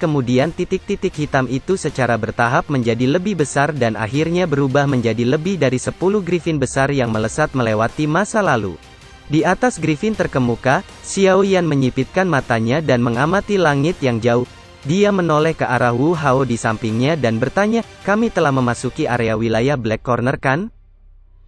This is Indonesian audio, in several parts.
kemudian titik-titik hitam itu secara bertahap menjadi lebih besar dan akhirnya berubah menjadi lebih dari 10 Griffin besar yang melesat melewati masa lalu. Di atas Griffin terkemuka, Xiao Yan menyipitkan matanya dan mengamati langit yang jauh. Dia menoleh ke arah Wu Hao di sampingnya dan bertanya, "Kami telah memasuki area wilayah Black Corner kan?"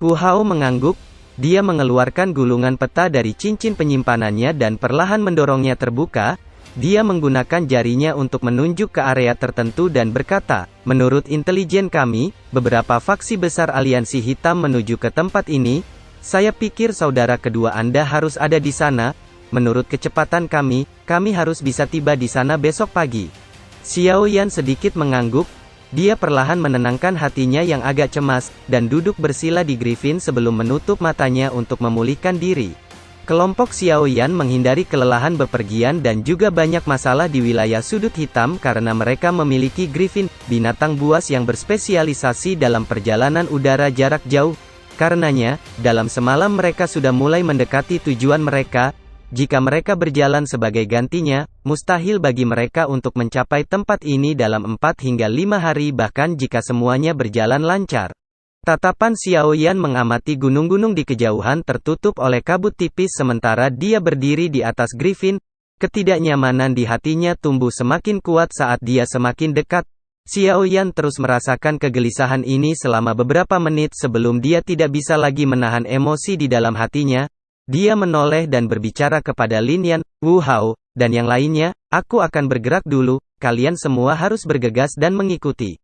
Wu Hao mengangguk. Dia mengeluarkan gulungan peta dari cincin penyimpanannya dan perlahan mendorongnya terbuka. Dia menggunakan jarinya untuk menunjuk ke area tertentu dan berkata, "Menurut intelijen kami, beberapa faksi besar aliansi hitam menuju ke tempat ini. Saya pikir saudara kedua Anda harus ada di sana. Menurut kecepatan kami harus bisa tiba di sana besok pagi." Xiao Yan sedikit mengangguk. Dia perlahan menenangkan hatinya yang agak cemas, dan duduk bersila di Griffin sebelum menutup matanya untuk memulihkan diri. Kelompok Xiao Yan menghindari kelelahan bepergian dan juga banyak masalah di wilayah sudut hitam karena mereka memiliki Griffin, binatang buas yang berspesialisasi dalam perjalanan udara jarak jauh. Karenanya, dalam semalam mereka sudah mulai mendekati tujuan mereka. Jika mereka berjalan sebagai gantinya, mustahil bagi mereka untuk mencapai tempat ini dalam 4 hingga 5 hari bahkan jika semuanya berjalan lancar. Tatapan Xiao Yan mengamati gunung-gunung di kejauhan tertutup oleh kabut tipis sementara dia berdiri di atas Griffin. Ketidaknyamanan di hatinya tumbuh semakin kuat saat dia semakin dekat. Xiao Yan terus merasakan kegelisahan ini selama beberapa menit sebelum dia tidak bisa lagi menahan emosi di dalam hatinya. Dia menoleh dan berbicara kepada Lin Yan, Wu Hao, dan yang lainnya, "Aku akan bergerak dulu, kalian semua harus bergegas dan mengikuti."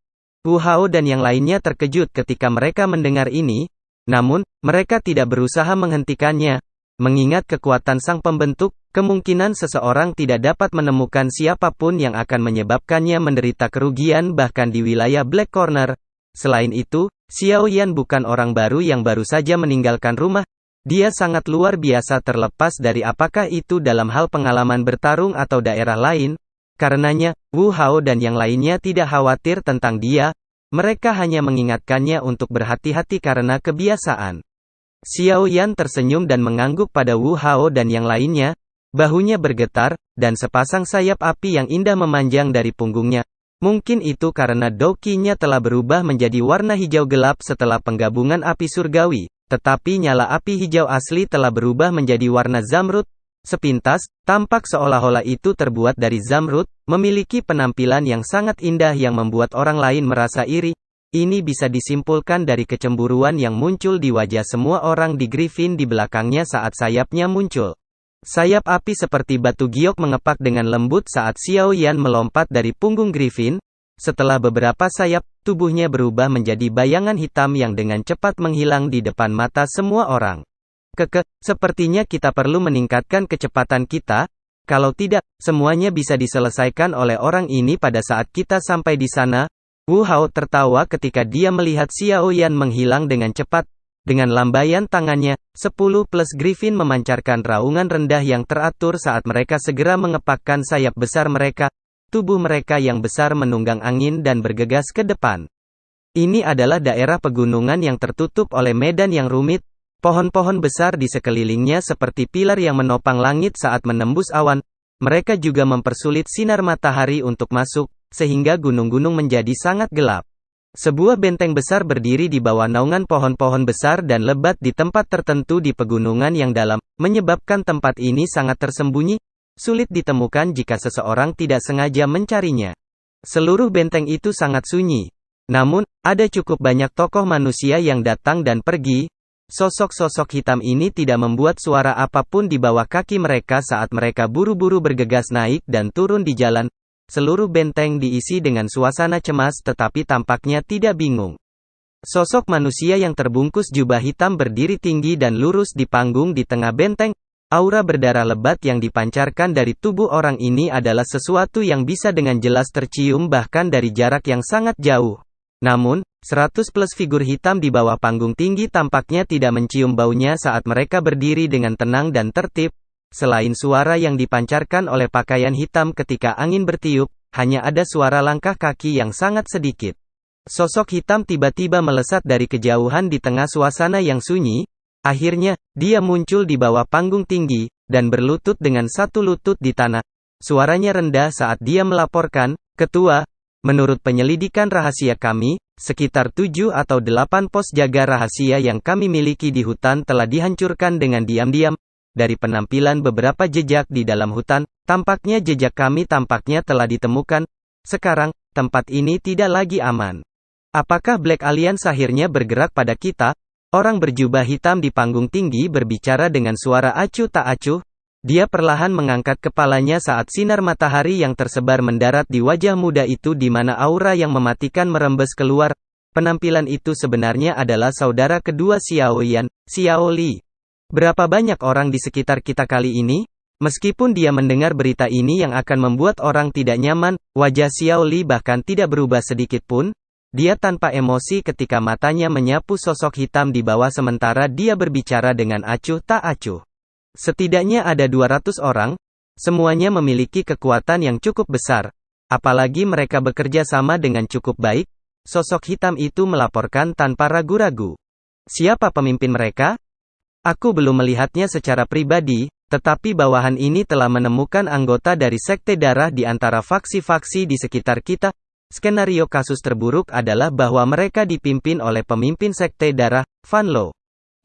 Wu Hao dan yang lainnya terkejut ketika mereka mendengar ini, namun, mereka tidak berusaha menghentikannya. Mengingat kekuatan sang pembentuk, kemungkinan seseorang tidak dapat menemukan siapapun yang akan menyebabkannya menderita kerugian bahkan di wilayah Black Corner. Selain itu, Xiao Yan bukan orang baru yang baru saja meninggalkan rumah. Dia sangat luar biasa terlepas dari apakah itu dalam hal pengalaman bertarung atau daerah lain. Karenanya, Wu Hao dan yang lainnya tidak khawatir tentang dia. Mereka hanya mengingatkannya untuk berhati-hati karena kebiasaan. Xiao Yan tersenyum dan mengangguk pada Wu Hao dan yang lainnya. Bahunya bergetar, dan sepasang sayap api yang indah memanjang dari punggungnya. Mungkin itu karena dokinya telah berubah menjadi warna hijau gelap setelah penggabungan api surgawi. Tetapi nyala api hijau asli telah berubah menjadi warna zamrud. Sepintas, tampak seolah-olah itu terbuat dari zamrud, memiliki penampilan yang sangat indah yang membuat orang lain merasa iri. Ini bisa disimpulkan dari kecemburuan yang muncul di wajah semua orang di Griffin di belakangnya saat sayapnya muncul. Sayap api seperti batu giok mengepak dengan lembut saat Xiao Yan melompat dari punggung Griffin. Setelah beberapa sayap, tubuhnya berubah menjadi bayangan hitam yang dengan cepat menghilang di depan mata semua orang. Sepertinya kita perlu meningkatkan kecepatan kita. Kalau tidak, semuanya bisa diselesaikan oleh orang ini pada saat kita sampai di sana. Wu Hao tertawa ketika dia melihat Xiao Yan menghilang dengan cepat. Dengan lambaian tangannya, 10 plus Griffin memancarkan raungan rendah yang teratur saat mereka segera mengepakkan sayap besar mereka. Tubuh mereka yang besar menunggang angin dan bergegas ke depan. Ini adalah daerah pegunungan yang tertutup oleh medan yang rumit. Pohon-pohon besar di sekelilingnya seperti pilar yang menopang langit saat menembus awan. Mereka juga mempersulit sinar matahari untuk masuk, sehingga gunung-gunung menjadi sangat gelap. Sebuah benteng besar berdiri di bawah naungan pohon-pohon besar dan lebat di tempat tertentu di pegunungan yang dalam, menyebabkan tempat ini sangat tersembunyi, sulit ditemukan jika seseorang tidak sengaja mencarinya. Seluruh benteng itu sangat sunyi. Namun, ada cukup banyak tokoh manusia yang datang dan pergi. Sosok-sosok hitam ini tidak membuat suara apapun di bawah kaki mereka saat mereka buru-buru bergegas naik dan turun di jalan. Seluruh benteng diisi dengan suasana cemas tetapi tampaknya tidak bingung. Sosok manusia yang terbungkus jubah hitam berdiri tinggi dan lurus di panggung di tengah benteng. Aura berdarah lebat yang dipancarkan dari tubuh orang ini adalah sesuatu yang bisa dengan jelas tercium bahkan dari jarak yang sangat jauh. Namun, 100 plus figur hitam di bawah panggung tinggi tampaknya tidak mencium baunya saat mereka berdiri dengan tenang dan tertib. Selain suara yang dipancarkan oleh pakaian hitam ketika angin bertiup, hanya ada suara langkah kaki yang sangat sedikit. Sosok hitam tiba-tiba melesat dari kejauhan di tengah suasana yang sunyi. Akhirnya, dia muncul di bawah panggung tinggi, dan berlutut dengan satu lutut di tanah. Suaranya rendah saat dia melaporkan, Ketua, menurut penyelidikan rahasia kami, sekitar 7 atau 8 pos jaga rahasia yang kami miliki di hutan telah dihancurkan dengan diam-diam. Dari penampilan beberapa jejak di dalam hutan, tampaknya jejak kami tampaknya telah ditemukan. Sekarang, tempat ini tidak lagi aman. Apakah Black Alliance akhirnya bergerak pada kita? Orang berjubah hitam di panggung tinggi berbicara dengan suara acuh tak acuh. Dia perlahan mengangkat kepalanya saat sinar matahari yang tersebar mendarat di wajah muda itu di mana aura yang mematikan merembes keluar. Penampilan itu sebenarnya adalah saudara kedua Xiao Yan, Xiao Li. Berapa banyak orang di sekitar kita kali ini? Meskipun dia mendengar berita ini yang akan membuat orang tidak nyaman, wajah Xiao Li bahkan tidak berubah sedikit pun. Dia tanpa emosi ketika matanya menyapu sosok hitam di bawah sementara dia berbicara dengan acuh tak acuh. Setidaknya ada 200 orang, semuanya memiliki kekuatan yang cukup besar. Apalagi mereka bekerja sama dengan cukup baik, sosok hitam itu melaporkan tanpa ragu-ragu. Siapa pemimpin mereka? Aku belum melihatnya secara pribadi, tetapi bawahan ini telah menemukan anggota dari Sekte Darah di antara faksi-faksi di sekitar kita. Skenario kasus terburuk adalah bahwa mereka dipimpin oleh pemimpin Sekte Darah, Van Lo.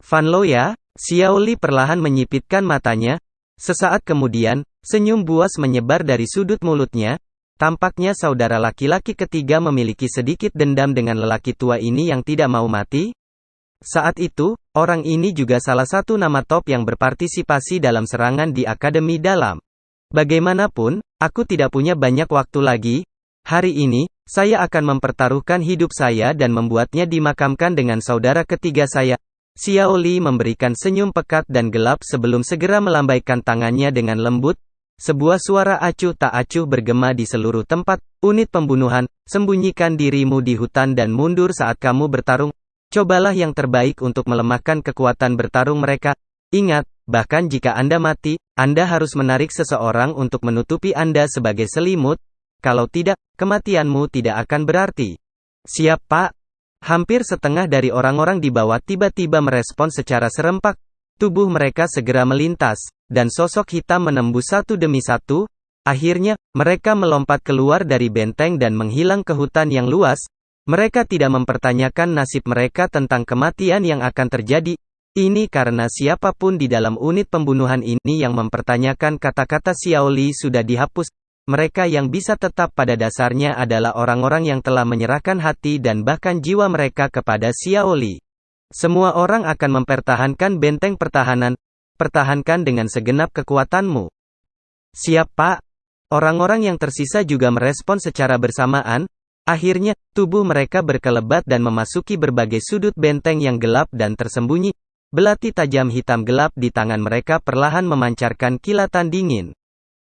Van Lo ya? Xiao Li perlahan menyipitkan matanya. Sesaat kemudian, senyum buas menyebar dari sudut mulutnya. Tampaknya saudara laki-laki ketiga memiliki sedikit dendam dengan lelaki tua ini yang tidak mau mati. Saat itu, orang ini juga salah satu nama top yang berpartisipasi dalam serangan di Akademi Dalam. Bagaimanapun, aku tidak punya banyak waktu lagi. Hari ini, saya akan mempertaruhkan hidup saya dan membuatnya dimakamkan dengan saudara ketiga saya. Xiao Li memberikan senyum pekat dan gelap sebelum segera melambaikan tangannya dengan lembut. Sebuah suara acuh tak acuh bergema di seluruh tempat. Unit pembunuhan, sembunyikan dirimu di hutan dan mundur saat kamu bertarung. Cobalah yang terbaik untuk melemahkan kekuatan bertarung mereka. Ingat, bahkan jika Anda mati, Anda harus menarik seseorang untuk menutupi Anda sebagai selimut. Kalau tidak, kematianmu tidak akan berarti. Siap, Pak? Hampir setengah dari orang-orang di bawah tiba-tiba merespon secara serempak. Tubuh mereka segera melintas, dan sosok hitam menembus satu demi satu. Akhirnya, mereka melompat keluar dari benteng dan menghilang ke hutan yang luas. Mereka tidak mempertanyakan nasib mereka tentang kematian yang akan terjadi. Ini karena siapapun di dalam unit pembunuhan ini yang mempertanyakan kata-kata Xiao Li sudah dihapus. Mereka yang bisa tetap pada dasarnya adalah orang-orang yang telah menyerahkan hati dan bahkan jiwa mereka kepada Xiao Li. Semua orang akan mempertahankan benteng pertahanan. Pertahankan dengan segenap kekuatanmu. Siap, Pak? Orang-orang yang tersisa juga merespon secara bersamaan. Akhirnya, tubuh mereka berkelebat dan memasuki berbagai sudut benteng yang gelap dan tersembunyi. Belati tajam hitam gelap di tangan mereka perlahan memancarkan kilatan dingin.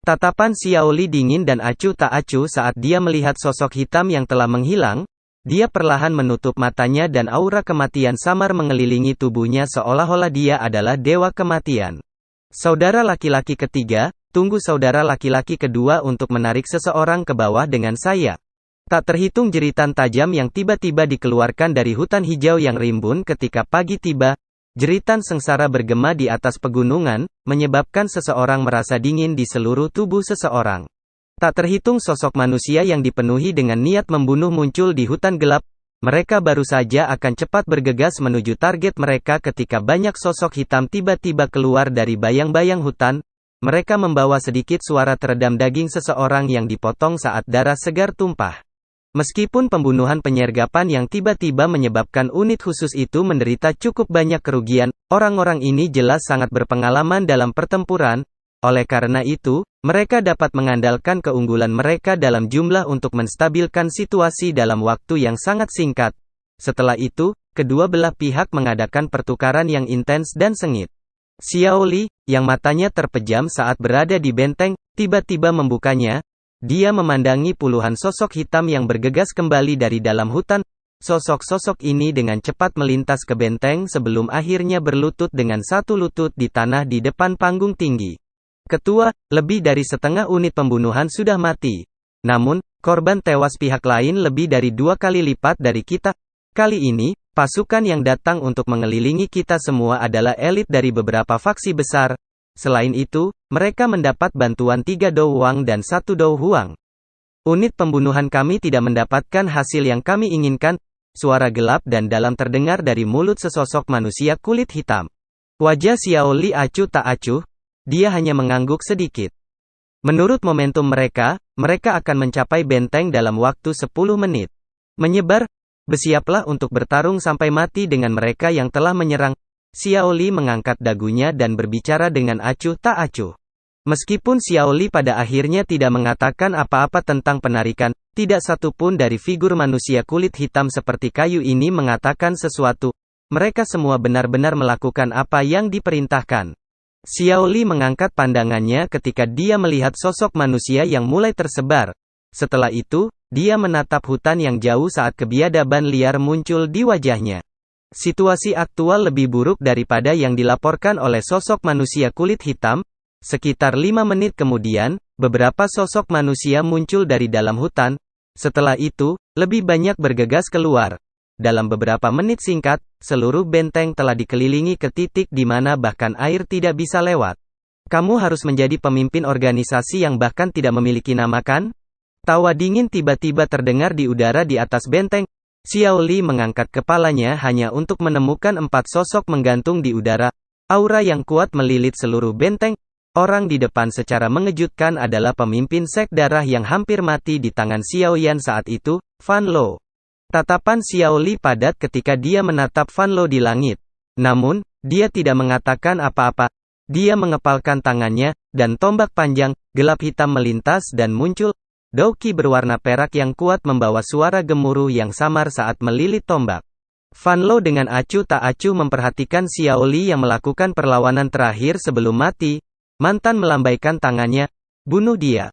Tatapan Xiao Li dingin dan acuh tak acuh saat dia melihat sosok hitam yang telah menghilang. Dia perlahan menutup matanya dan aura kematian samar mengelilingi tubuhnya seolah-olah dia adalah dewa kematian. Saudara laki-laki ketiga, tunggu saudara laki-laki kedua untuk menarik seseorang ke bawah dengan saya. Tak terhitung jeritan tajam yang tiba-tiba dikeluarkan dari hutan hijau yang rimbun ketika pagi tiba. Jeritan sengsara bergema di atas pegunungan, menyebabkan seseorang merasa dingin di seluruh tubuh seseorang. Tak terhitung sosok manusia yang dipenuhi dengan niat membunuh muncul di hutan gelap. Mereka baru saja akan cepat bergegas menuju target mereka ketika banyak sosok hitam tiba-tiba keluar dari bayang-bayang hutan. Mereka membawa sedikit suara teredam daging seseorang yang dipotong saat darah segar tumpah. Meskipun pembunuhan penyergapan yang tiba-tiba menyebabkan unit khusus itu menderita cukup banyak kerugian, orang-orang ini jelas sangat berpengalaman dalam pertempuran. Oleh karena itu, mereka dapat mengandalkan keunggulan mereka dalam jumlah untuk menstabilkan situasi dalam waktu yang sangat singkat. Setelah itu, kedua belah pihak mengadakan pertukaran yang intens dan sengit. Xiao Li, yang matanya terpejam saat berada di benteng, tiba-tiba membukanya. Dia memandangi puluhan sosok hitam yang bergegas kembali dari dalam hutan. Sosok-sosok ini dengan cepat melintas ke benteng sebelum akhirnya berlutut dengan satu lutut di tanah di depan panggung tinggi. Ketua, lebih dari setengah unit pembunuhan sudah mati. Namun, korban tewas pihak lain lebih dari 2 kali lipat dari kita. Kali ini, pasukan yang datang untuk mengelilingi kita semua adalah elit dari beberapa faksi besar. Selain itu, mereka mendapat bantuan 3 Dou Huang dan 1 Dou Huang. Unit pembunuhan kami tidak mendapatkan hasil yang kami inginkan. Suara gelap dan dalam terdengar dari mulut sesosok manusia kulit hitam. Wajah Xiao Li acuh tak acuh, dia hanya mengangguk sedikit. Menurut momentum mereka, mereka akan mencapai benteng dalam waktu 10 menit. Menyebar, bersiaplah untuk bertarung sampai mati dengan mereka yang telah menyerang. Xiao Li mengangkat dagunya dan berbicara dengan acuh tak acuh. Meskipun Xiao Li pada akhirnya tidak mengatakan apa-apa tentang penarikan, tidak satu pun dari figur manusia kulit hitam seperti kayu ini mengatakan sesuatu. Mereka semua benar-benar melakukan apa yang diperintahkan. Xiao Li mengangkat pandangannya ketika dia melihat sosok manusia yang mulai tersebar. Setelah itu, dia menatap hutan yang jauh saat kebiadaban liar muncul di wajahnya. Situasi aktual lebih buruk daripada yang dilaporkan oleh sosok manusia kulit hitam. Sekitar 5 menit kemudian, beberapa sosok manusia muncul dari dalam hutan. Setelah itu, lebih banyak bergegas keluar. Dalam beberapa menit singkat, seluruh benteng telah dikelilingi ke titik di mana bahkan air tidak bisa lewat. Kamu harus menjadi pemimpin organisasi yang bahkan tidak memiliki nama kan? Tawa dingin tiba-tiba terdengar di udara di atas benteng. Xiao Li mengangkat kepalanya hanya untuk menemukan 4 sosok menggantung di udara. Aura yang kuat melilit seluruh benteng. Orang di depan secara mengejutkan adalah pemimpin sek darah yang hampir mati di tangan Xiao Yan saat itu, Fan Lo. Tatapan Xiao Li padat ketika dia menatap Fan Lo di langit. Namun, dia tidak mengatakan apa-apa. Dia mengepalkan tangannya, dan tombak panjang, gelap hitam melintas dan muncul. Douki berwarna perak yang kuat membawa suara gemuruh yang samar saat melilit tombak. Fan Lo dengan acuh tak acuh memperhatikan Xiao Li yang melakukan perlawanan terakhir sebelum mati. Mantan melambaikan tangannya, bunuh dia.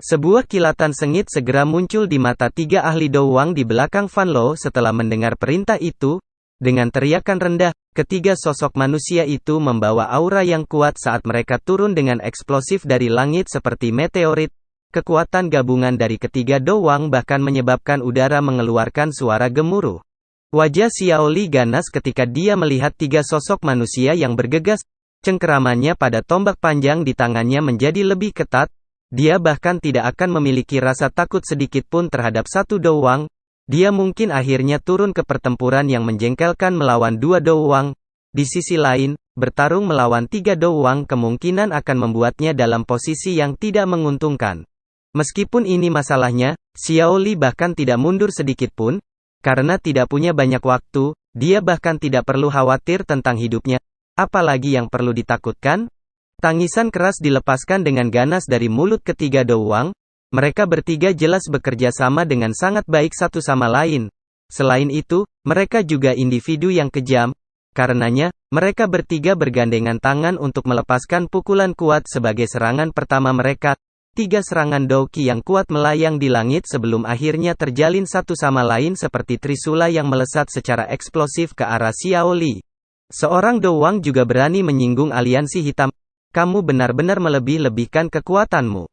Sebuah kilatan sengit segera muncul di mata 3 ahli Douwang di belakang Fan Lo setelah mendengar perintah itu. Dengan teriakan rendah, ketiga sosok manusia itu membawa aura yang kuat saat mereka turun dengan eksplosif dari langit seperti meteorit. Kekuatan gabungan dari ketiga Douwang bahkan menyebabkan udara mengeluarkan suara gemuruh. Wajah Xiao Li ganas ketika dia melihat 3 sosok manusia yang bergegas. Cengkeramannya pada tombak panjang di tangannya menjadi lebih ketat. Dia bahkan tidak akan memiliki rasa takut sedikit pun terhadap satu Douwang. Dia mungkin akhirnya turun ke pertempuran yang menjengkelkan melawan 2 Douwang. Di sisi lain, bertarung melawan 3 Douwang kemungkinan akan membuatnya dalam posisi yang tidak menguntungkan. Meskipun ini masalahnya, Xiao Li bahkan tidak mundur sedikit pun. Karena tidak punya banyak waktu, dia bahkan tidak perlu khawatir tentang hidupnya. Apalagi yang perlu ditakutkan? Tangisan keras dilepaskan dengan ganas dari mulut ketiga Douwang. Mereka bertiga jelas bekerja sama dengan sangat baik satu sama lain. Selain itu, mereka juga individu yang kejam. Karenanya, mereka bertiga bergandengan tangan untuk melepaskan pukulan kuat sebagai serangan pertama mereka. 3 serangan Douki yang kuat melayang di langit sebelum akhirnya terjalin satu sama lain seperti trisula yang melesat secara eksplosif ke arah Xiao Li. Seorang Douwang juga berani menyinggung aliansi hitam. Kamu benar-benar melebih-lebihkan kekuatanmu.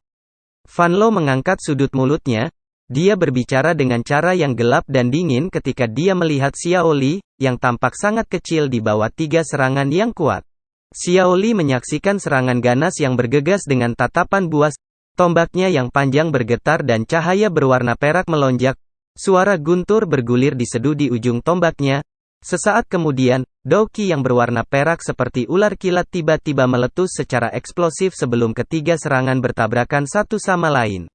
Fan Lo mengangkat sudut mulutnya. Dia berbicara dengan cara yang gelap dan dingin ketika dia melihat Xiao Li, yang tampak sangat kecil di bawah 3 serangan yang kuat. Xiao Li menyaksikan serangan ganas yang bergegas dengan tatapan buas. Tombaknya yang panjang bergetar dan cahaya berwarna perak melonjak. Suara guntur bergulir diseduh di ujung tombaknya. Sesaat kemudian, Douki yang berwarna perak seperti ular kilat tiba-tiba meletus secara eksplosif sebelum ketiga serangan bertabrakan satu sama lain.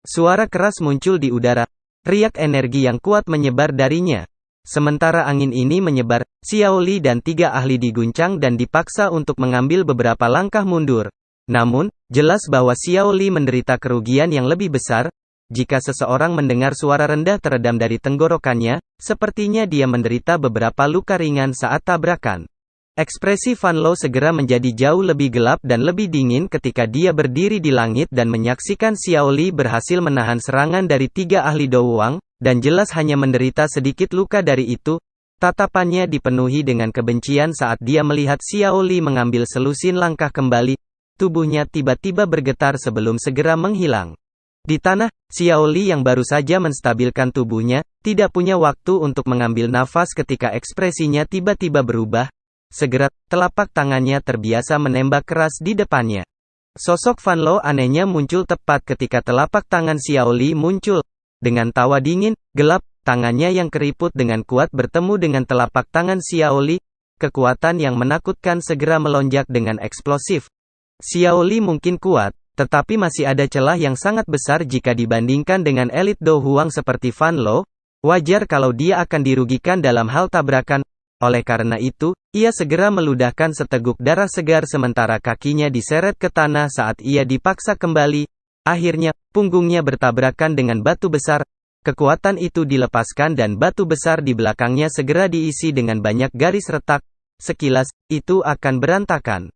Suara keras muncul di udara. Riak energi yang kuat menyebar darinya. Sementara angin ini menyebar, Xiao Li dan 3 ahli diguncang dan dipaksa untuk mengambil beberapa langkah mundur. Namun, jelas bahwa Xiao Li menderita kerugian yang lebih besar. Jika seseorang mendengar suara rendah teredam dari tenggorokannya, sepertinya dia menderita beberapa luka ringan saat tabrakan. Ekspresi Fan Lo segera menjadi jauh lebih gelap dan lebih dingin ketika dia berdiri di langit dan menyaksikan Xiao Li berhasil menahan serangan dari 3 ahli Douwang, dan jelas hanya menderita sedikit luka dari itu. Tatapannya dipenuhi dengan kebencian saat dia melihat Xiao Li mengambil selusin langkah kembali. Tubuhnya tiba-tiba bergetar sebelum segera menghilang. Di tanah, Xiao Li yang baru saja menstabilkan tubuhnya, tidak punya waktu untuk mengambil nafas ketika ekspresinya tiba-tiba berubah. Segera, telapak tangannya terbiasa menembak keras di depannya. Sosok Fan Lo anehnya muncul tepat ketika telapak tangan Xiao Li muncul. Dengan tawa dingin, gelap, tangannya yang keriput dengan kuat bertemu dengan telapak tangan Xiao Li. Kekuatan yang menakutkan segera melonjak dengan eksplosif. Xiao Li mungkin kuat, tetapi masih ada celah yang sangat besar jika dibandingkan dengan elit Do Huang seperti Fan Lo. Wajar kalau dia akan dirugikan dalam hal tabrakan. Oleh karena itu, ia segera meludahkan seteguk darah segar sementara kakinya diseret ke tanah saat ia dipaksa kembali. Akhirnya, punggungnya bertabrakan dengan batu besar. Kekuatan itu dilepaskan dan batu besar di belakangnya segera diisi dengan banyak garis retak. Sekilas, itu akan berantakan.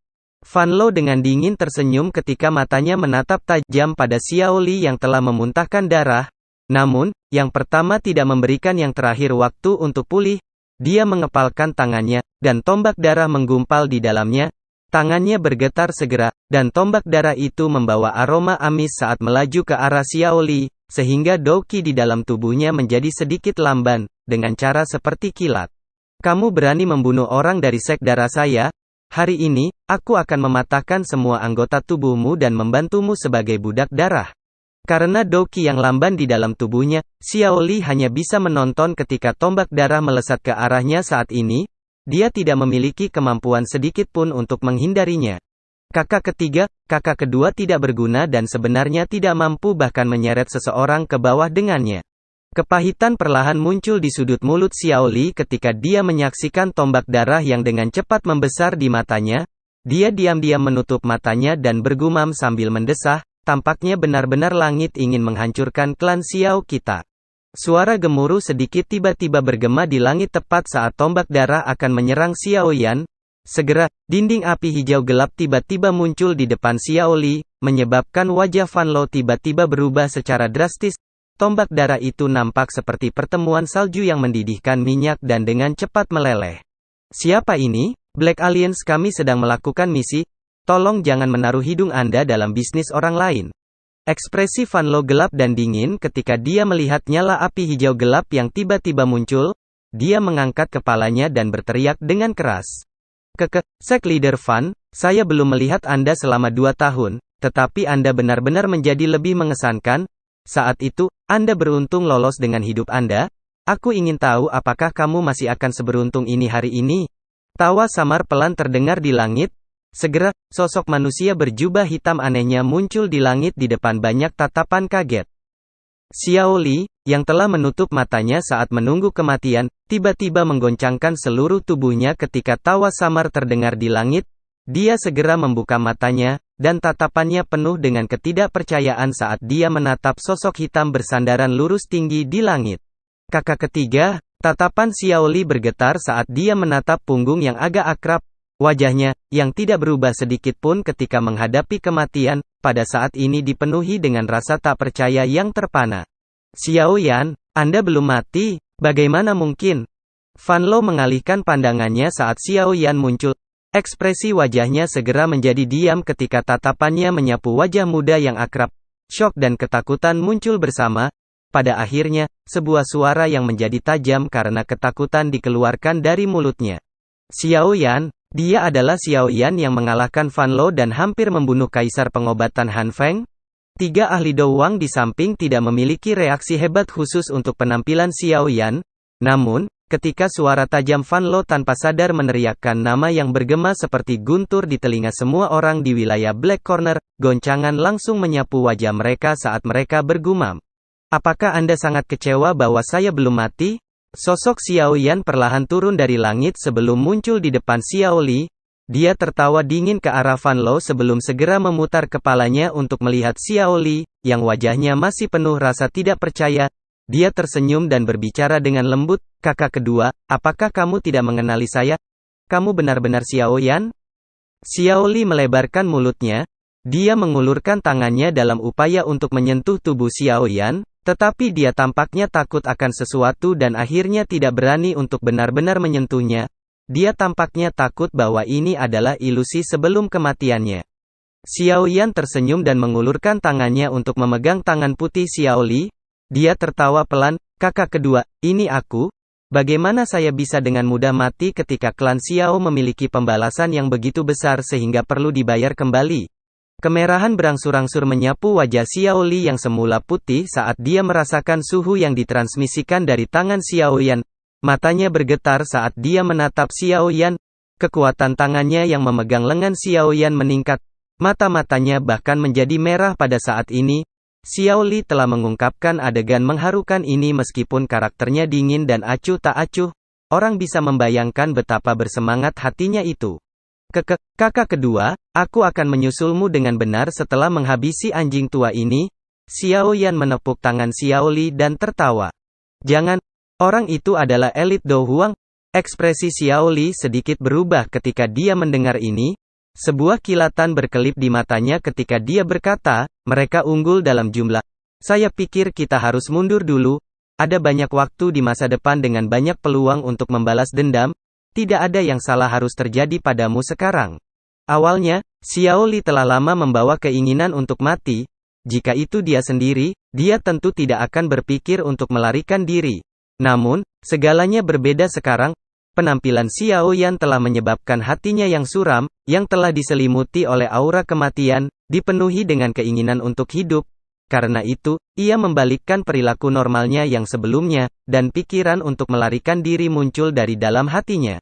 Fan Lo dengan dingin tersenyum ketika matanya menatap tajam pada Xiao Li yang telah memuntahkan darah. Namun, yang pertama tidak memberikan yang terakhir waktu untuk pulih. Dia mengepalkan tangannya, dan tombak darah menggumpal di dalamnya. Tangannya bergetar segera, dan tombak darah itu membawa aroma amis saat melaju ke arah Xiao Li, sehingga dao qi di dalam tubuhnya menjadi sedikit lamban, dengan cara seperti kilat. Kamu berani membunuh orang dari sek darah saya? Hari ini, aku akan mematahkan semua anggota tubuhmu dan membantumu sebagai budak darah. Karena dao qi yang lamban di dalam tubuhnya, Xiao Li hanya bisa menonton ketika tombak darah melesat ke arahnya saat ini. Dia tidak memiliki kemampuan sedikit pun untuk menghindarinya. Kakak ketiga, kakak kedua tidak berguna dan sebenarnya tidak mampu bahkan menyeret seseorang ke bawah dengannya. Kepahitan perlahan muncul di sudut mulut Xiao Li ketika dia menyaksikan tombak darah yang dengan cepat membesar di matanya. Dia diam-diam menutup matanya dan bergumam sambil mendesah. Tampaknya benar-benar langit ingin menghancurkan klan Xiao kita. Suara gemuruh sedikit tiba-tiba bergema di langit tepat saat tombak darah akan menyerang Xiao Yan. Segera, dinding api hijau gelap tiba-tiba muncul di depan Xiao Li, menyebabkan wajah Fan Lo tiba-tiba berubah secara drastis. Tombak darah itu nampak seperti pertemuan salju yang mendidihkan minyak dan dengan cepat meleleh. Siapa ini? Black Aliens, kami sedang melakukan misi. Tolong jangan menaruh hidung Anda dalam bisnis orang lain. Ekspresi Fan Lo gelap dan dingin ketika dia melihat nyala api hijau gelap yang tiba-tiba muncul. Dia mengangkat kepalanya dan berteriak dengan keras. Sek Leader Fan, saya belum melihat Anda selama 2 tahun, tetapi Anda benar-benar menjadi lebih mengesankan. Saat itu, Anda beruntung lolos dengan hidup Anda. Aku ingin tahu apakah kamu masih akan seberuntung ini hari ini. Tawa samar pelan terdengar di langit. Segera, sosok manusia berjubah hitam anehnya muncul di langit di depan banyak tatapan kaget. Xiao Li, yang telah menutup matanya saat menunggu kematian, tiba-tiba menggoncangkan seluruh tubuhnya ketika tawa samar terdengar di langit. Dia segera membuka matanya, dan tatapannya penuh dengan ketidakpercayaan saat dia menatap sosok hitam bersandaran lurus tinggi di langit. Kakak ketiga, tatapan Xiao Li bergetar saat dia menatap punggung yang agak akrab. Wajahnya, yang tidak berubah sedikit pun ketika menghadapi kematian, pada saat ini dipenuhi dengan rasa tak percaya yang terpana. Xiao Yan, Anda belum mati, bagaimana mungkin? Fan Lo mengalihkan pandangannya saat Xiao Yan muncul. Ekspresi wajahnya segera menjadi diam ketika tatapannya menyapu wajah muda yang akrab. Syok dan ketakutan muncul bersama. Pada akhirnya, sebuah suara yang menjadi tajam karena ketakutan dikeluarkan dari mulutnya. Xiao Yan, dia adalah Xiao Yan yang mengalahkan Fan Lo dan hampir membunuh kaisar pengobatan Han Feng. 3 ahli Do Huang di samping tidak memiliki reaksi hebat khusus untuk penampilan Xiao Yan. Namun, ketika suara tajam Fan Lo tanpa sadar meneriakkan nama yang bergema seperti guntur di telinga semua orang di wilayah Black Corner, goncangan langsung menyapu wajah mereka saat mereka bergumam. Apakah Anda sangat kecewa bahwa saya belum mati? Sosok Xiao Yan perlahan turun dari langit sebelum muncul di depan Xiao Li. Dia tertawa dingin ke arah Fan Lo sebelum segera memutar kepalanya untuk melihat Xiao Li, yang wajahnya masih penuh rasa tidak percaya. Dia tersenyum dan berbicara dengan lembut, kakak kedua, apakah kamu tidak mengenali saya? Kamu benar-benar Xiao Yan? Xiao Li melebarkan mulutnya. Dia mengulurkan tangannya dalam upaya untuk menyentuh tubuh Xiao Yan. Tetapi dia tampaknya takut akan sesuatu dan akhirnya tidak berani untuk benar-benar menyentuhnya. Dia tampaknya takut bahwa ini adalah ilusi sebelum kematiannya. Xiao Yan tersenyum dan mengulurkan tangannya untuk memegang tangan putih Xiao Li. Dia tertawa pelan, kakak kedua, ini aku. Bagaimana saya bisa dengan mudah mati ketika klan Xiao memiliki pembalasan yang begitu besar sehingga perlu dibayar kembali? Kemerahan berangsur-angsur menyapu wajah Xiao Li yang semula putih saat dia merasakan suhu yang ditransmisikan dari tangan Xiao Yan. Matanya bergetar saat dia menatap Xiao Yan. Kekuatan tangannya yang memegang lengan Xiao Yan meningkat. Mata-matanya bahkan menjadi merah pada saat ini. Xiao Li telah mengungkapkan adegan mengharukan ini meskipun karakternya dingin dan acuh tak acuh. Orang bisa membayangkan betapa bersemangat hatinya itu. Kakak kedua, aku akan menyusulmu dengan benar setelah menghabisi anjing tua ini. Xiao Yan menepuk tangan Xiao Li dan tertawa. Jangan, orang itu adalah elit Do Huang. Ekspresi Xiao Li sedikit berubah ketika dia mendengar ini. Sebuah kilatan berkelip di matanya ketika dia berkata, mereka unggul dalam jumlah. Saya pikir kita harus mundur dulu. Ada banyak waktu di masa depan dengan banyak peluang untuk membalas dendam. Tidak ada yang salah harus terjadi padamu sekarang. Awalnya, Xiao Li telah lama membawa keinginan untuk mati. Jika itu dia sendiri, dia tentu tidak akan berpikir untuk melarikan diri. Namun, segalanya berbeda sekarang. Penampilan Xiao Yan telah menyebabkan hatinya yang suram, yang telah diselimuti oleh aura kematian, dipenuhi dengan keinginan untuk hidup. Karena itu, ia membalikkan perilaku normalnya yang sebelumnya, dan pikiran untuk melarikan diri muncul dari dalam hatinya.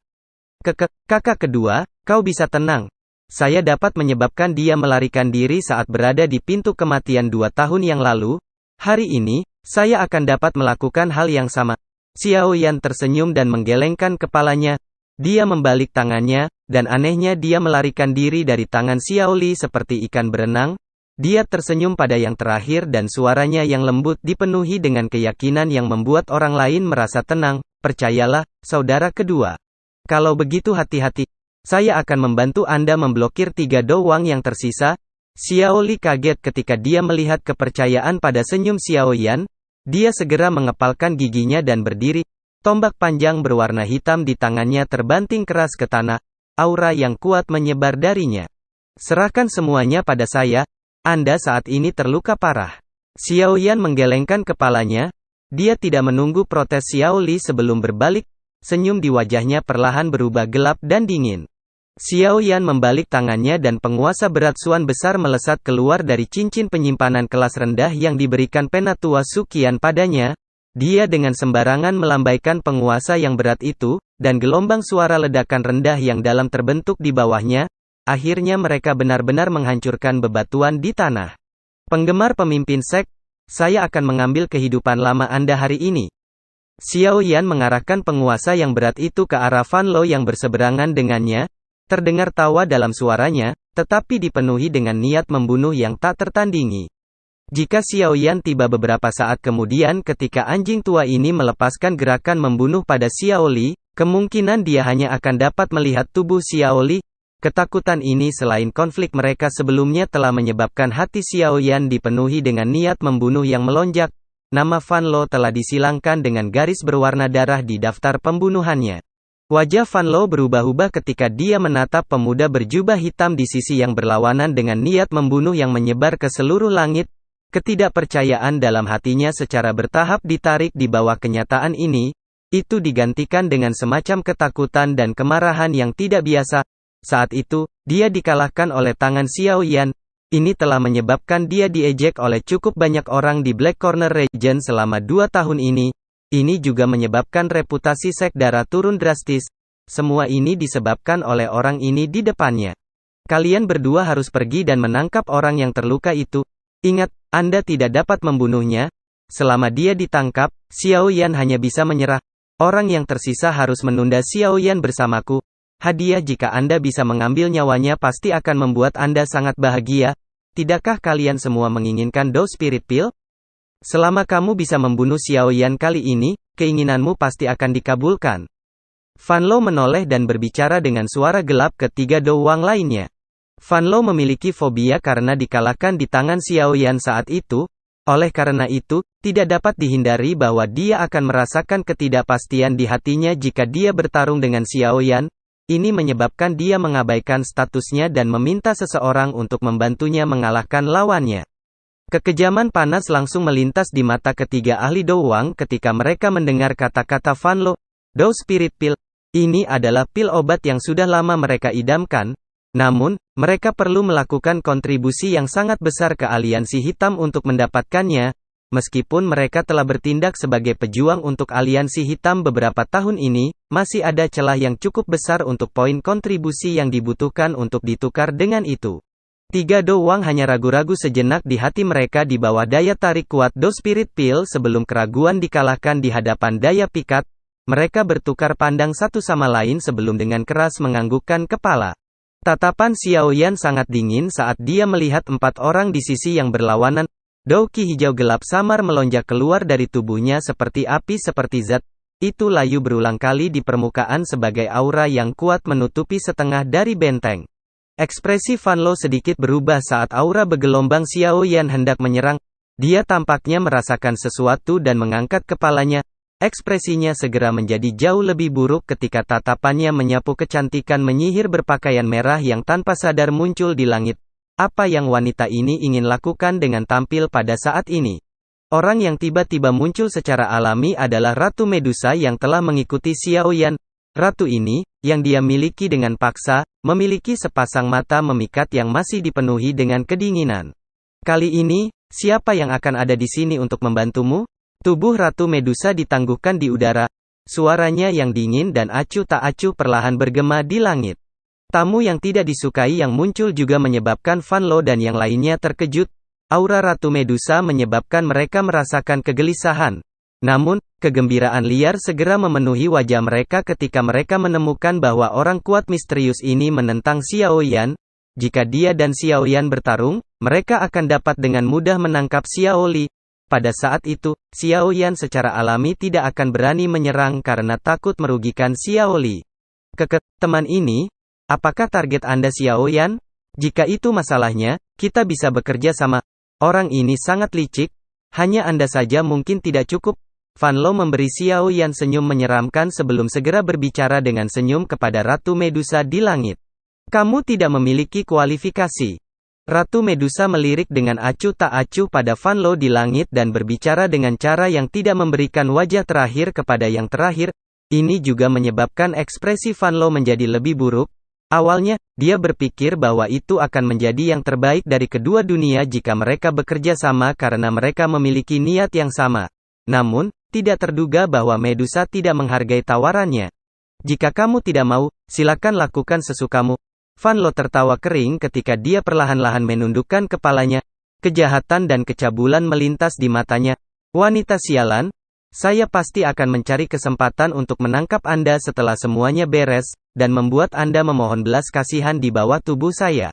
Kakak kedua, kau bisa tenang. Saya dapat menyebabkan dia melarikan diri saat berada di pintu kematian 2 tahun yang lalu. Hari ini, saya akan dapat melakukan hal yang sama. Xiao Yan tersenyum dan menggelengkan kepalanya. Dia membalik tangannya, dan anehnya dia melarikan diri dari tangan Xiao Li seperti ikan berenang. Dia tersenyum pada yang terakhir dan suaranya yang lembut dipenuhi dengan keyakinan yang membuat orang lain merasa tenang. Percayalah, saudara kedua. Kalau begitu hati-hati. Saya akan membantu Anda memblokir 3 Do Huang yang tersisa. Xiao Li kaget ketika dia melihat kepercayaan pada senyum Xiao Yan. Dia segera mengepalkan giginya dan berdiri. Tombak panjang berwarna hitam di tangannya terbanting keras ke tanah. Aura yang kuat menyebar darinya. Serahkan semuanya pada saya. Anda saat ini terluka parah. Xiao Yan menggelengkan kepalanya. Dia tidak menunggu protes Xiao Li sebelum berbalik. Senyum di wajahnya perlahan berubah gelap dan dingin. Xiao Yan membalik tangannya dan penguasa berat Suan besar melesat keluar dari cincin penyimpanan kelas rendah yang diberikan Penatua Sukian padanya. Dia dengan sembarangan melambaikan penguasa yang berat itu, dan gelombang suara ledakan rendah yang dalam terbentuk di bawahnya. Akhirnya mereka benar-benar menghancurkan bebatuan di tanah. Penggemar pemimpin sek, saya akan mengambil kehidupan lama Anda hari ini. Xiao Yan mengarahkan penguasa yang berat itu ke arah Fan Lo yang berseberangan dengannya. Terdengar tawa dalam suaranya, tetapi dipenuhi dengan niat membunuh yang tak tertandingi. Jika Xiao Yan tiba beberapa saat kemudian ketika anjing tua ini melepaskan gerakan membunuh pada Xiao Li, kemungkinan dia hanya akan dapat melihat tubuh Xiao Li. Ketakutan ini selain konflik mereka sebelumnya telah menyebabkan hati Xiao Yan dipenuhi dengan niat membunuh yang melonjak. Nama Fan Lo telah disilangkan dengan garis berwarna darah di daftar pembunuhannya. Wajah Fan Lo berubah-ubah ketika dia menatap pemuda berjubah hitam di sisi yang berlawanan dengan niat membunuh yang menyebar ke seluruh langit. Ketidakpercayaan dalam hatinya secara bertahap ditarik di bawah kenyataan ini. Itu digantikan dengan semacam ketakutan dan kemarahan yang tidak biasa. Saat itu, dia dikalahkan oleh tangan Xiao Yan. Ini telah menyebabkan dia diejek oleh cukup banyak orang di Black Corner Region selama 2 tahun ini. Ini juga menyebabkan reputasi sek darah turun drastis. Semua ini disebabkan oleh orang ini di depannya. Kalian berdua harus pergi dan menangkap orang yang terluka itu. Ingat, Anda tidak dapat membunuhnya. Selama dia ditangkap, Xiao Yan hanya bisa menyerah. Orang yang tersisa harus menunda Xiao Yan bersamaku. Hadiah jika Anda bisa mengambil nyawanya pasti akan membuat Anda sangat bahagia. Tidakkah kalian semua menginginkan Do Spirit Pill? Selama kamu bisa membunuh Xiao Yan kali ini, keinginanmu pasti akan dikabulkan. Fan Lo menoleh dan berbicara dengan suara gelap ke 3 Do Huang lainnya. Fan Lo memiliki fobia karena dikalahkan di tangan Xiao Yan saat itu. Oleh karena itu, tidak dapat dihindari bahwa dia akan merasakan ketidakpastian di hatinya jika dia bertarung dengan Xiao Yan. Ini menyebabkan dia mengabaikan statusnya dan meminta seseorang untuk membantunya mengalahkan lawannya. Kekejaman panas langsung melintas di mata ketiga ahli Do Huang ketika mereka mendengar kata-kata Fan Lo. Do Spirit Pill. Ini adalah pil obat yang sudah lama mereka idamkan. Namun, mereka perlu melakukan kontribusi yang sangat besar ke aliansi hitam untuk mendapatkannya. Meskipun mereka telah bertindak sebagai pejuang untuk aliansi hitam beberapa tahun ini, masih ada celah yang cukup besar untuk poin kontribusi yang dibutuhkan untuk ditukar dengan itu. Tiga Do Wang hanya ragu-ragu sejenak di hati mereka di bawah daya tarik kuat Do Spirit Pill sebelum keraguan dikalahkan di hadapan daya pikat. Mereka bertukar pandang satu sama lain sebelum dengan keras menganggukkan kepala. Tatapan Xiao Yan sangat dingin saat dia melihat 4 orang di sisi yang berlawanan. Douki hijau gelap samar melonjak keluar dari tubuhnya seperti api seperti zat. Itu layu berulang kali di permukaan sebagai aura yang kuat menutupi setengah dari benteng. Ekspresi Fan Lo sedikit berubah saat aura bergelombang Xiao Yan hendak menyerang. Dia tampaknya merasakan sesuatu dan mengangkat kepalanya. Ekspresinya segera menjadi jauh lebih buruk ketika tatapannya menyapu kecantikan menyihir berpakaian merah yang tanpa sadar muncul di langit. Apa yang wanita ini ingin lakukan dengan tampil pada saat ini? Orang yang tiba-tiba muncul secara alami adalah Ratu Medusa yang telah mengikuti Xiao Yan. Ratu ini, yang dia miliki dengan paksa, memiliki sepasang mata memikat yang masih dipenuhi dengan kedinginan. Kali ini, siapa yang akan ada di sini untuk membantumu? Tubuh Ratu Medusa ditangguhkan di udara. Suaranya yang dingin dan acuh tak acuh perlahan bergema di langit. Tamu yang tidak disukai yang muncul juga menyebabkan Fan Lo dan yang lainnya terkejut. Aura Ratu Medusa menyebabkan mereka merasakan kegelisahan. Namun, kegembiraan liar segera memenuhi wajah mereka ketika mereka menemukan bahwa orang kuat misterius ini menentang Xiao Yan. Jika dia dan Xiao Yan bertarung, mereka akan dapat dengan mudah menangkap Xiao Li. Pada saat itu, Xiao Yan secara alami tidak akan berani menyerang karena takut merugikan Xiao Li. Teman ini, apakah target Anda Xiao Yan? Jika itu masalahnya, kita bisa bekerja sama. Orang ini sangat licik, hanya Anda saja mungkin tidak cukup. Fan Lo memberi Xiao Yan senyum menyeramkan sebelum segera berbicara dengan senyum kepada Ratu Medusa di langit. Kamu tidak memiliki kualifikasi. Ratu Medusa melirik dengan acuh tak acuh pada Fan Lo di langit dan berbicara dengan cara yang tidak memberikan wajah terakhir kepada yang terakhir. Ini juga menyebabkan ekspresi Fan Lo menjadi lebih buruk. Awalnya, dia berpikir bahwa itu akan menjadi yang terbaik dari kedua dunia jika mereka bekerja sama karena mereka memiliki niat yang sama. Namun, tidak terduga bahwa Medusa tidak menghargai tawarannya. Jika kamu tidak mau, silakan lakukan sesukamu. Fan Lo tertawa kering ketika dia perlahan-lahan menundukkan kepalanya. Kejahatan dan kecabulan melintas di matanya. Wanita sialan, saya pasti akan mencari kesempatan untuk menangkap Anda setelah semuanya beres, dan membuat Anda memohon belas kasihan di bawah tubuh saya.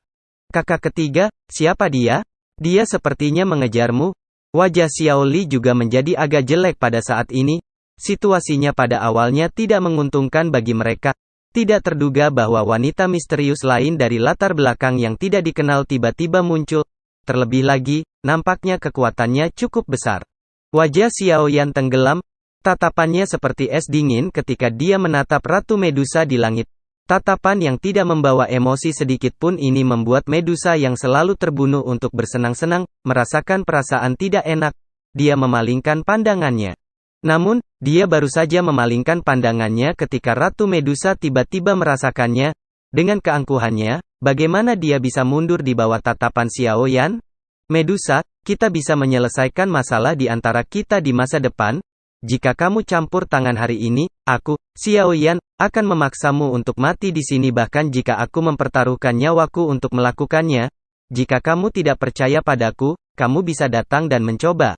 Kakak ketiga, siapa dia? Dia sepertinya mengejarmu. Wajah Xiao Li juga menjadi agak jelek pada saat ini. Situasinya pada awalnya tidak menguntungkan bagi mereka. Tidak terduga bahwa wanita misterius lain dari latar belakang yang tidak dikenal tiba-tiba muncul. Terlebih lagi, nampaknya kekuatannya cukup besar. Wajah Xiao Yan tenggelam. Tatapannya seperti es dingin ketika dia menatap Ratu Medusa di langit. Tatapan yang tidak membawa emosi sedikit pun ini membuat Medusa yang selalu terbunuh untuk bersenang-senang, merasakan perasaan tidak enak. Dia memalingkan pandangannya. Namun, dia baru saja memalingkan pandangannya ketika Ratu Medusa tiba-tiba merasakannya. Dengan keangkuhannya, bagaimana dia bisa mundur di bawah tatapan Xiao Yan? Medusa, kita bisa menyelesaikan masalah di antara kita di masa depan. Jika kamu campur tangan hari ini, aku, Xiao Yan, akan memaksamu untuk mati di sini bahkan jika aku mempertaruhkan nyawaku untuk melakukannya. Jika kamu tidak percaya padaku, kamu bisa datang dan mencoba.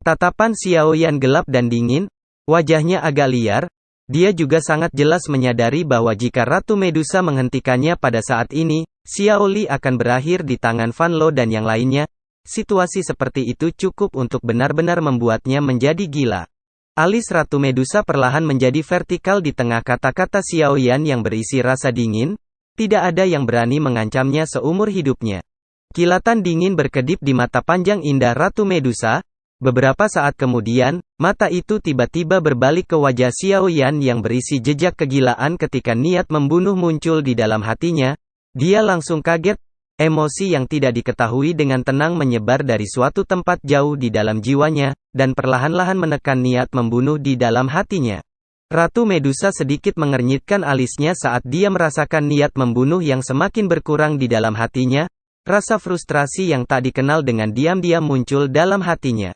Tatapan Xiao Yan gelap dan dingin, wajahnya agak liar. Dia juga sangat jelas menyadari bahwa jika Ratu Medusa menghentikannya pada saat ini, Xiao Li akan berakhir di tangan Fan Lo dan yang lainnya. Situasi seperti itu cukup untuk benar-benar membuatnya menjadi gila. Alis Ratu Medusa perlahan menjadi vertikal di tengah kata-kata Xiao Yan yang berisi rasa dingin. Tidak ada yang berani mengancamnya seumur hidupnya. Kilatan dingin berkedip di mata panjang indah Ratu Medusa. Beberapa saat kemudian, mata itu tiba-tiba berbalik ke wajah Xiao Yan yang berisi jejak kegilaan ketika niat membunuh muncul di dalam hatinya. Dia langsung kaget. Emosi yang tidak diketahui dengan tenang menyebar dari suatu tempat jauh di dalam jiwanya, dan perlahan-lahan menekan niat membunuh di dalam hatinya. Ratu Medusa sedikit mengernyitkan alisnya saat dia merasakan niat membunuh yang semakin berkurang di dalam hatinya. Rasa frustrasi yang tak dikenal dengan diam-diam muncul dalam hatinya.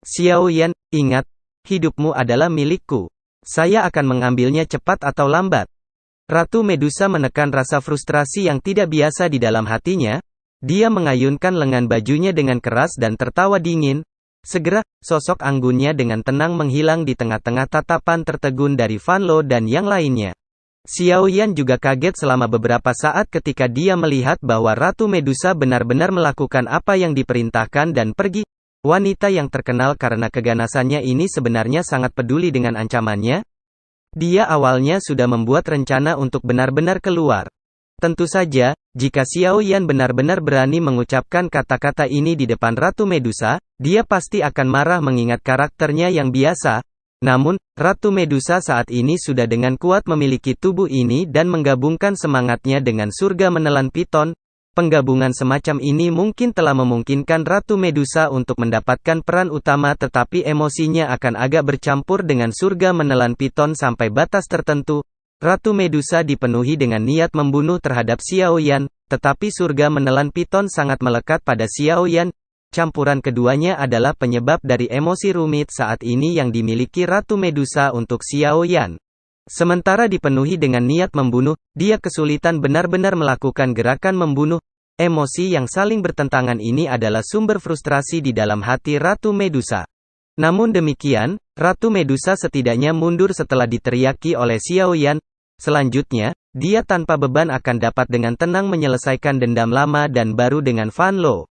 Xiao Yan, ingat, hidupmu adalah milikku. Saya akan mengambilnya cepat atau lambat. Ratu Medusa menekan rasa frustrasi yang tidak biasa di dalam hatinya. Dia mengayunkan lengan bajunya dengan keras dan tertawa dingin. Segera, sosok anggunnya dengan tenang menghilang di tengah-tengah tatapan tertegun dari Fan Lo dan yang lainnya. Xiao Yan juga kaget selama beberapa saat ketika dia melihat bahwa Ratu Medusa benar-benar melakukan apa yang diperintahkan dan pergi. Wanita yang terkenal karena keganasannya ini sebenarnya sangat peduli dengan ancamannya. Dia awalnya sudah membuat rencana untuk benar-benar keluar. Tentu saja, jika Xiao Yan benar-benar berani mengucapkan kata-kata ini di depan Ratu Medusa, dia pasti akan marah mengingat karakternya yang biasa. Namun, Ratu Medusa saat ini sudah dengan kuat memiliki tubuh ini dan menggabungkan semangatnya dengan surga menelan piton. Penggabungan semacam ini mungkin telah memungkinkan Ratu Medusa untuk mendapatkan peran utama, tetapi emosinya akan agak bercampur dengan surga menelan piton sampai batas tertentu. Ratu Medusa dipenuhi dengan niat membunuh terhadap Xiao Yan, tetapi surga menelan piton sangat melekat pada Xiao Yan. Campuran keduanya adalah penyebab dari emosi rumit saat ini yang dimiliki Ratu Medusa untuk Xiao Yan. Sementara dipenuhi dengan niat membunuh, dia kesulitan benar-benar melakukan gerakan membunuh. Emosi yang saling bertentangan ini adalah sumber frustrasi di dalam hati Ratu Medusa. Namun demikian, Ratu Medusa setidaknya mundur setelah diteriaki oleh Xiao Yan. Selanjutnya, dia tanpa beban akan dapat dengan tenang menyelesaikan dendam lama dan baru dengan Fan Lo.